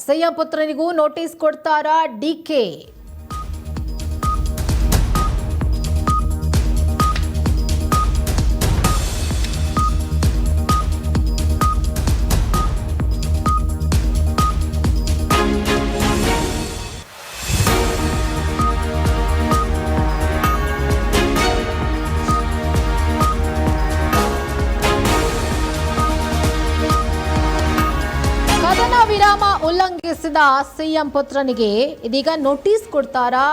CM ಪುತ್ರನಿಗೂ notice ಕೊಡ್ತಾರಾ DK? ವಿರಾಮ ಉಲ್ಲಂಘಿಸಿದ ಸಿಎಂ ಪುತ್ರನಿಗೆ ಇದೀಗ ನೋಟಿಸ್ ಕೊಡ್ತಾರಾ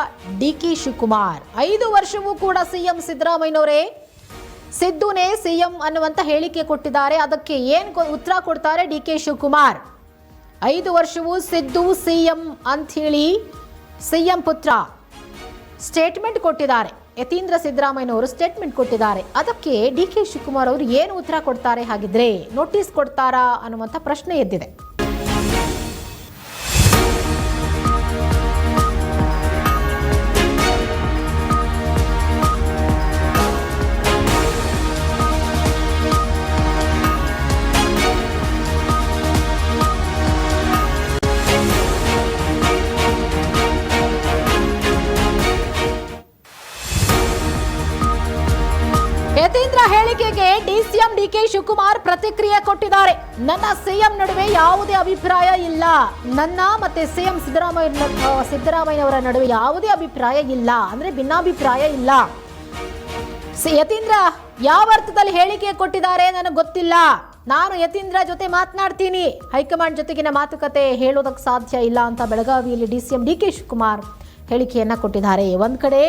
ಡಿಕೆ ಶಿವಕುಮಾರ್. 5 ವರ್ಷವೂ ಕೂಡ ಸಿಎಂ ಸಿದ್ದರಾಮಯ್ಯನವರೇ ಸಿದ್ದುನೇ ಸಿಎಂ ಅನ್ನುವಂತ ಹೇಳಿಕೆ ಕೊಟ್ಟಿದ್ದಾರೆ. ಅದಕ್ಕೆ ಏನು ಉತ್ತರ ಕೊಡ್ತಾರೆ ಡಿಕೆ ಶಿವಕುಮಾರ್? 5 ವರ್ಷವೂ ಸಿದ್ದು ಸಿಎಂ ಅಂತ ಹೇಳಿ ಸಿಎಂ ಪುತ್ರ ಸ್ಟೇಟ್ಮೆಂಟ್ ಕೊಟ್ಟಿದ್ದಾರೆ. ಯತೀಂದ್ರ ಸಿದ್ದರಾಮಯ್ಯನವರು ಸ್ಟೇಟ್ಮೆಂಟ್ ಕೊಟ್ಟಿದ್ದಾರೆ. ಅದಕ್ಕೆ ಡಿಕೆ ಶಿವಕುಮಾರ್ ಅವರು ಏನು ಉತ್ತರ ಕೊಡ್ತಾರೆ? ಹಾಗಿದ್ರೆ ನೋಟಿಸ್ ಕೊಡ್ತಾರಾ ಅನ್ನುವಂಥ ಪ್ರಶ್ನೆ ಎದ್ದಿದೆ. ಯತೀಂದ್ರ ಹೇಳಿಕೆಗೆ ಡಿಸಿಎಂ ಡಿಕೆ ಶಿವಕುಮಾರ್ ಪ್ರತಿಕ್ರಿಯೆ ಕೊಟ್ಟಿದ್ದಾರೆ. ನನ್ನ ಸಿಎಂ ನಡುವೆ ಯಾವುದೇ ಅಭಿಪ್ರಾಯ ಇಲ್ಲ, ನನ್ನ ಮತ್ತೆ ಸಿಎಂ ಸಿದ್ದರಾಮಯ್ಯನವರ ನಡುವೆ ಯಾವುದೇ ಅಭಿಪ್ರಾಯ ಇಲ್ಲ, ಅಂದ್ರೆ ಭಿನ್ನಾಭಿಪ್ರಾಯ ಇಲ್ಲ. ಯತೀಂದ್ರ ಯಾವ ಅರ್ಥದಲ್ಲಿ ಹೇಳಿಕೆ ಕೊಟ್ಟಿದ್ದಾರೆ ನನಗೆ ಗೊತ್ತಿಲ್ಲ. ನಾನು ಯತೀಂದ್ರ ಜೊತೆ ಮಾತನಾಡ್ತೀನಿ, ಹೈಕಮಾಂಡ್ ಜೊತೆಗಿನ ಮಾತುಕತೆ ಹೇಳೋದಕ್ಕೆ ಸಾಧ್ಯ ಇಲ್ಲ ಅಂತ ಬೆಳಗಾವಿಯಲ್ಲಿ ಡಿಸಿಎಂ ಡಿಕೆ ಶಿವಕುಮಾರ್ ಹೇಳಿಕೆಯನ್ನ ಕೊಟ್ಟಿದ್ದಾರೆ. ಒಂದ್ ಕಡೆ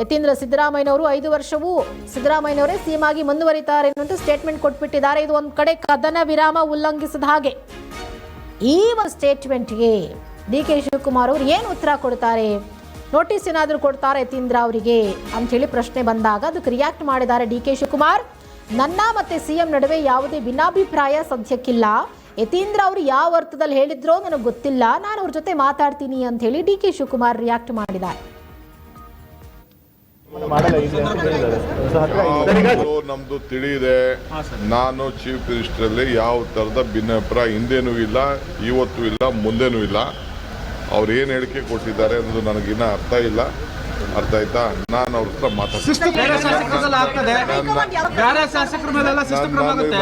ಯತೀಂದ್ರ ಸಿದ್ದರಾಮಯ್ಯನವರು 5 ವರ್ಷವೂ ಸಿದ್ದರಾಮಯ್ಯನವರೇ ಸಿಎಂ ಆಗಿ ಮುಂದುವರಿತಾರೆ ಅನ್ನುವಂಥ ಸ್ಟೇಟ್ಮೆಂಟ್ ಕೊಟ್ಬಿಟ್ಟಿದ್ದಾರೆ. ಇದು ಒಂದ್ ಕಡೆ ಕದನ ವಿರಾಮ ಉಲ್ಲಂಘಿಸಿದ ಹಾಗೆ. ಈ ಒಂದು ಸ್ಟೇಟ್ಮೆಂಟ್ಗೆ ಡಿಕೆ ಶಿವಕುಮಾರ್ ಅವರು ಏನು ಉತ್ತರ ಕೊಡ್ತಾರೆ? ನೋಟಿಸ್ ಏನಾದರೂ ಕೊಡ್ತಾರೆ ಯತೀಂದ್ರ ಅವರಿಗೆ ಅಂತ ಹೇಳಿ ಪ್ರಶ್ನೆ ಬಂದಾಗ ಅದಕ್ಕೆ ರಿಯಾಕ್ಟ್ ಮಾಡಿದ್ದಾರೆ ಡಿಕೆ ಶಿವಕುಮಾರ್. ನನ್ನ ಮತ್ತೆ ಸಿಎಂ ನಡುವೆ ಯಾವುದೇ ಭಿನ್ನಾಭಿಪ್ರಾಯ ಸದ್ಯಕ್ಕಿಲ್ಲ. ಯತೀಂದ್ರ ಅವರು ಯಾವ ಅರ್ಥದಲ್ಲಿ ಹೇಳಿದ್ರೋ ನನಗೆ ಗೊತ್ತಿಲ್ಲ, ನಾನು ಅವ್ರ ಜೊತೆ ಮಾತಾಡ್ತೀನಿ ಅಂತ ಹೇಳಿ ಡಿಕೆ ಶಿವಕುಮಾರ್ ರಿಯಾಕ್ಟ್ ಮಾಡಿದ್ದಾರೆ. ನಮ್ದು ತಿಳಿಯಿದೆ. ನಾನು ಚೀಫ್ ಮಿನಿಸ್ಟರ್ ಅಲ್ಲಿ ಯಾವ ತರದ ಭಿನ್ನಾಭಿಪ್ರಾಯ ಹಿಂದೇನೂ ಇಲ್ಲ, ಇವತ್ತು ಇಲ್ಲ, ಮುಂದೇನೂ ಇಲ್ಲ. ಅವ್ರು ಏನ್ ಹೇಳಿಕೆ ಕೊಟ್ಟಿದ್ದಾರೆ ಅನ್ನೋದು ನನಗಿನ್ನ ಅರ್ಥ ಇಲ್ಲ. ಅರ್ಥ ಆಯ್ತಾ? ನಾನು ಅವ್ರ ಹತ್ರ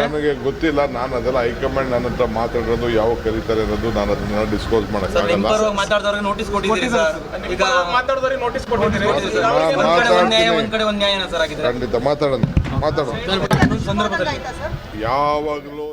ನನಗೆ ಗೊತ್ತಿಲ್ಲ. ನಾನು ಅದೆಲ್ಲ ಹೈಕಮಾಂಡ್ ನನ್ನ ಹತ್ರ ಮಾತಾಡೋದು ಯಾವಾಗ ಕರೀತಾರೆ ಅನ್ನೋದು ನಾನು ಅದನ್ನ ಡಿಸ್ಕ್ಲೋಸ್ ಮಾಡಕ್ಕಾಗಲ್ಲ. ಖಂಡಿತ ಮಾತಾಡೋಣ ಯಾವಾಗಲೂ